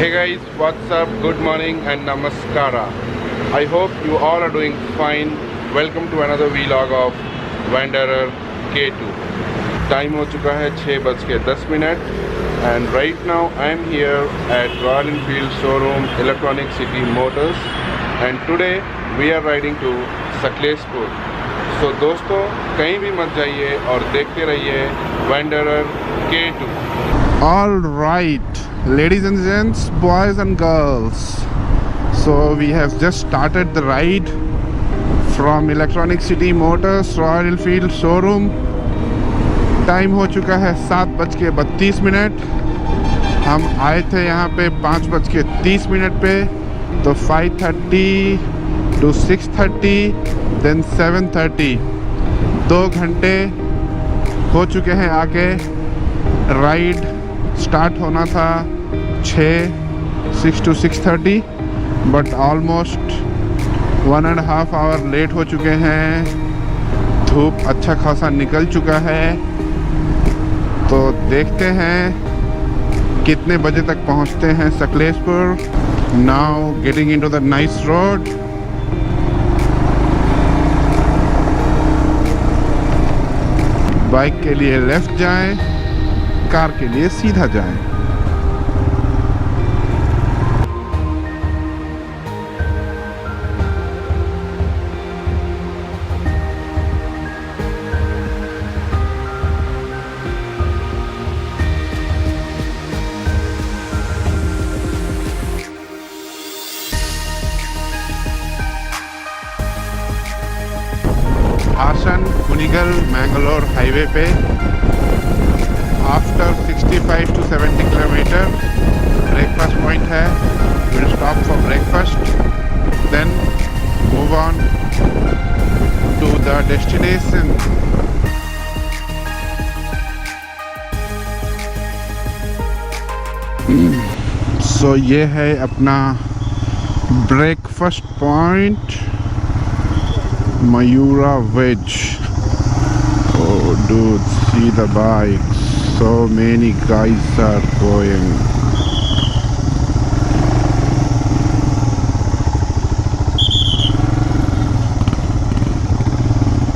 Hey guys, what's up? Good morning and namaskara. I hope you all are doing fine. Welcome to another vlog of Wanderer K2. Time हो चुका है 6:10 and right now I am here at Royal Enfield showroom Electronic City Motors and today we are riding to Sakleshpur. So दोस्तों कहीं भी मत जाइए और देखते रहिए Wanderer K2. All right, ladies and gents, boys and girls, so we have just started the ride from Electronic City Motors Royal Enfield showroom. Time हो चुका है 7:32. हम आए थे यहाँ पे 5:30 पे, तो 5:30 to 6:30 then 7:30 2 घंटे हो चुके हैं आके. राइड स्टार्ट होना था 6 to 6:30 but almost 1.5 hour late हो चुके हैं. धूप अच्छा खासा निकल चुका है, तो देखते हैं कितने बजे तक पहुंचते हैं Sakleshpur. Now getting into the nice road. Bike के लिए लेफ्ट जाएं, कार के लिए सीधा जाएं. हासन कुनिगल मैंगलोर हाईवे पे after 65 to 70 kilometre breakfast point है. Will stop for breakfast, then move on to the destination. So ये है अपना breakfast point, Mayura Wedge. Oh dude, see the bikes. So many guys are going.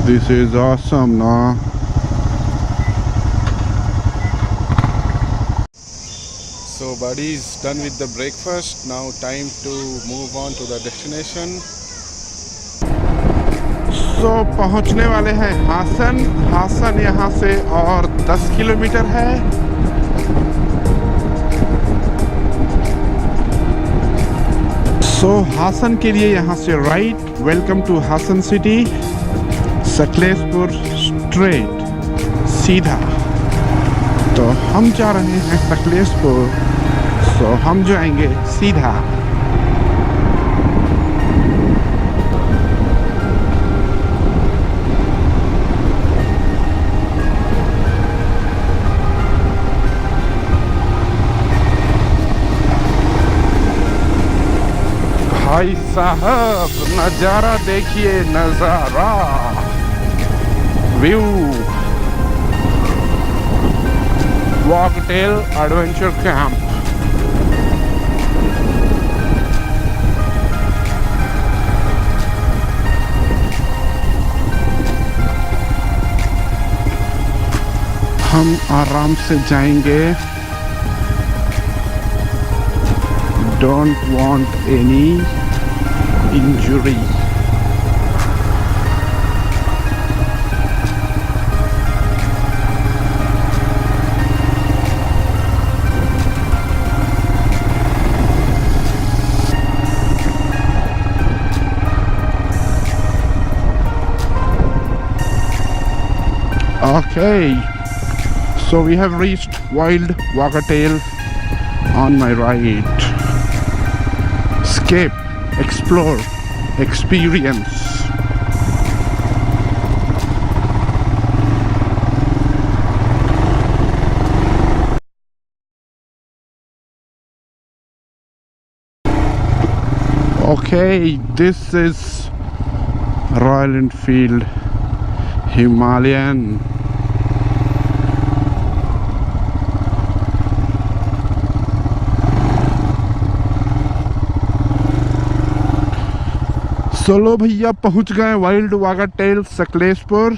This is awesome, nah? So buddies, done with the breakfast. Now time to move on to the destination. तो पहुंचने वाले हैं हासन. हासन यहाँ से और 10 kilometre है. सो हासन के लिए यहाँ से right. Welcome to Hassan city. Sakleshpur straight सीधा. तो हम जा रहे हैं सकलेशपुर, सो हम जाएंगे सीधा. भाई साहब नज़ारा देखिए, नज़ारा व्यू. वॉकटेल adventure camp. हम आराम से जाएंगे. Don't want any injury. Okay, so we have reached Wild Wagatail on my right. Escape, explore, experience. Okay, this is Royal Enfield Himalayan. Solo भैया पहुंच गए wild wagtail Sakleshpur.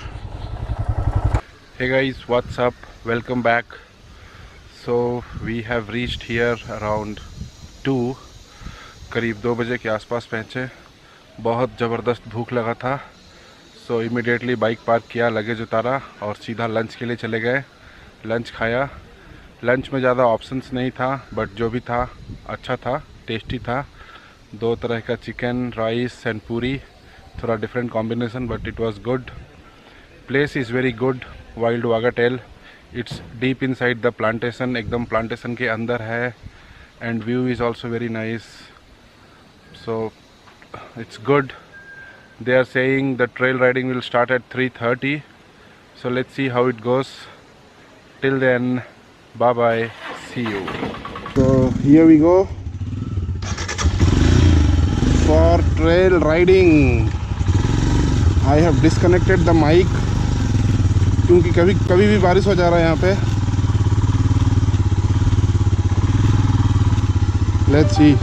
Hey guys, what's up? Welcome back. So we have reached here around 2, करीब 2 बजे के आसपास पहुँचे. बहुत ज़बरदस्त भूख लगा था, सो इमिडिएटली बाइक पार्क किया, लगेज उतारा और सीधा लंच के लिए चले गए. लंच खाया. लंच में ज़्यादा ऑप्शंस नहीं था, बट जो भी था अच्छा था, टेस्टी था. 2 तरह का चिकन, राइस एंड पूरी, थोड़ा different combination, but it was good. Place is very good. Wild wagtail, it's deep inside the plantation, एकदम प्लांटेशन के अंदर है. And view is also very nice. So it's good. They are saying the trail riding will start at 3:30. So let's see how it goes. Till then, bye bye. See you. So here we go for trail riding. I have disconnected the mic क्योंकि कभी भी बारिश हो जा रहा है यहाँ पे. Let's see.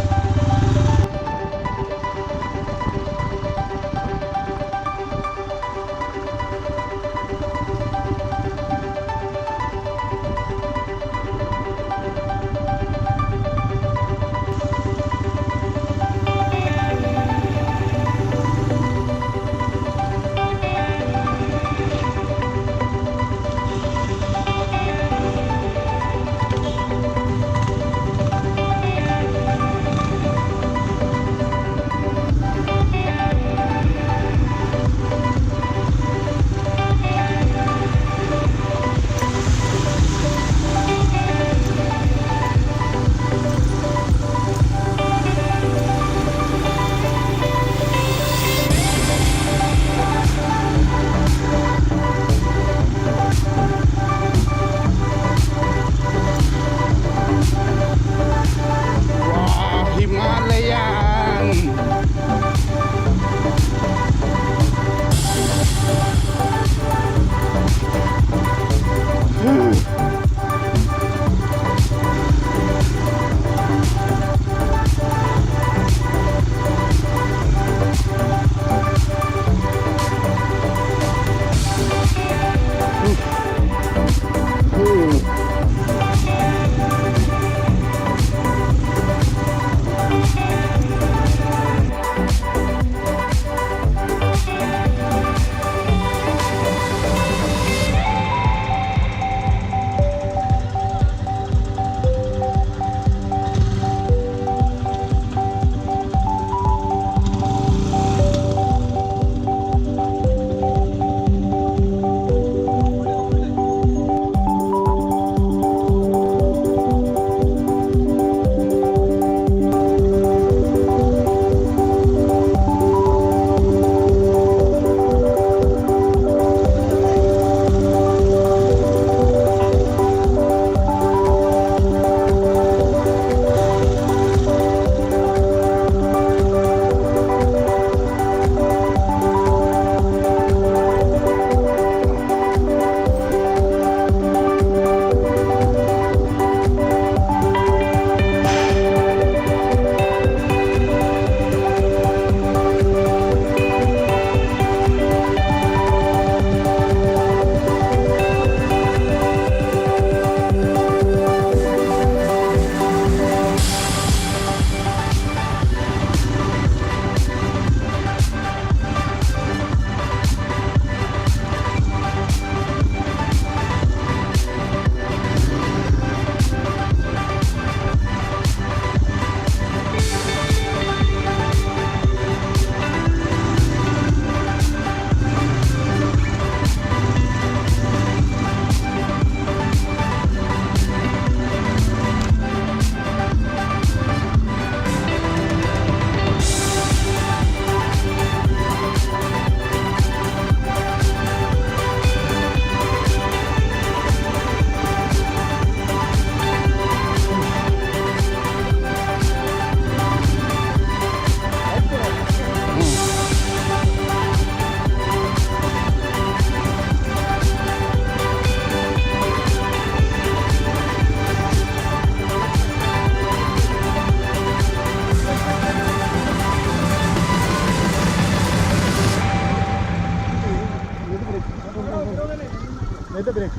అయితే బ్రేక్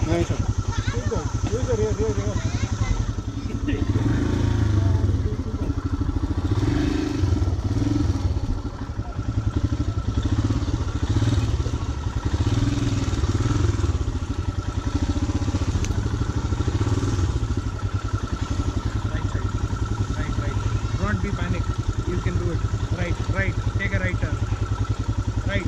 नहीं sir Don't be panic. You can do it. Right. Take a right turn. Right.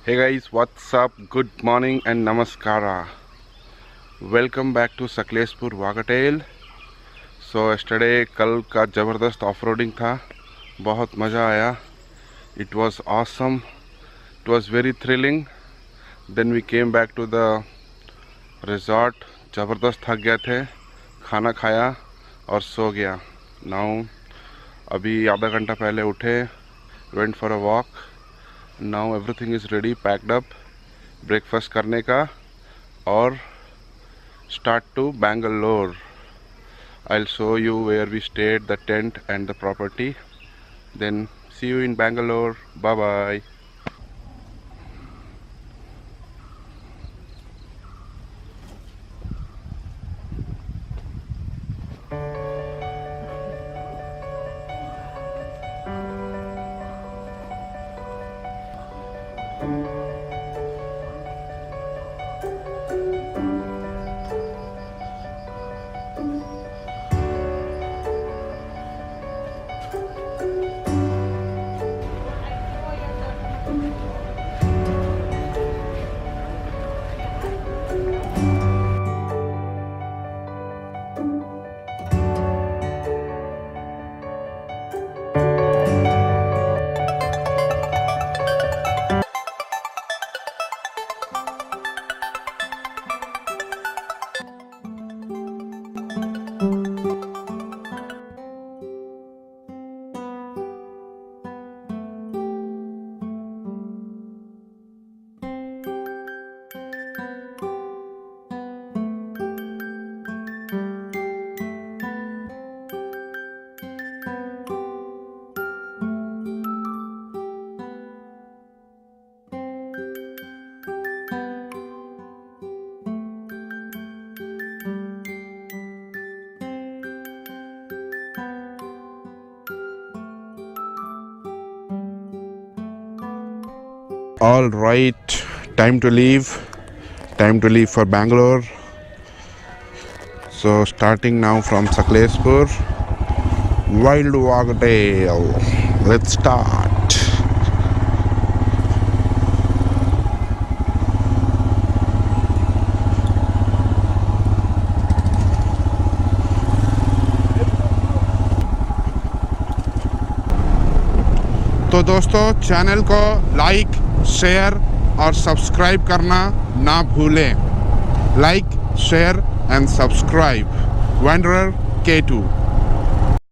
Hey guys, what's up? Good morning and namaskara. Welcome back to Sakleshpur Wagatail. So yesterday कल का ज़बरदस्त off-roading था, बहुत मज़ा आया. It was awesome. It was very thrilling. Then we came back to the resort. ज़बरदस्त थक गए थे, खाना खाया और सो गया. Now अभी आधा घंटा पहले उठे, went for a walk. Now everything is ready, packed up, breakfast करने का और start to Bangalore. I'll show you where we stayed, the tent and the property. Then see you in Bangalore. Bye bye. All right, time to leave for Bangalore. So starting now from Sakleshpur, Wild Wagatail. Let's start. तो दोस्तों, channel को like, share और subscribe करना ना भूलें. Like, share and subscribe. Wanderer K2.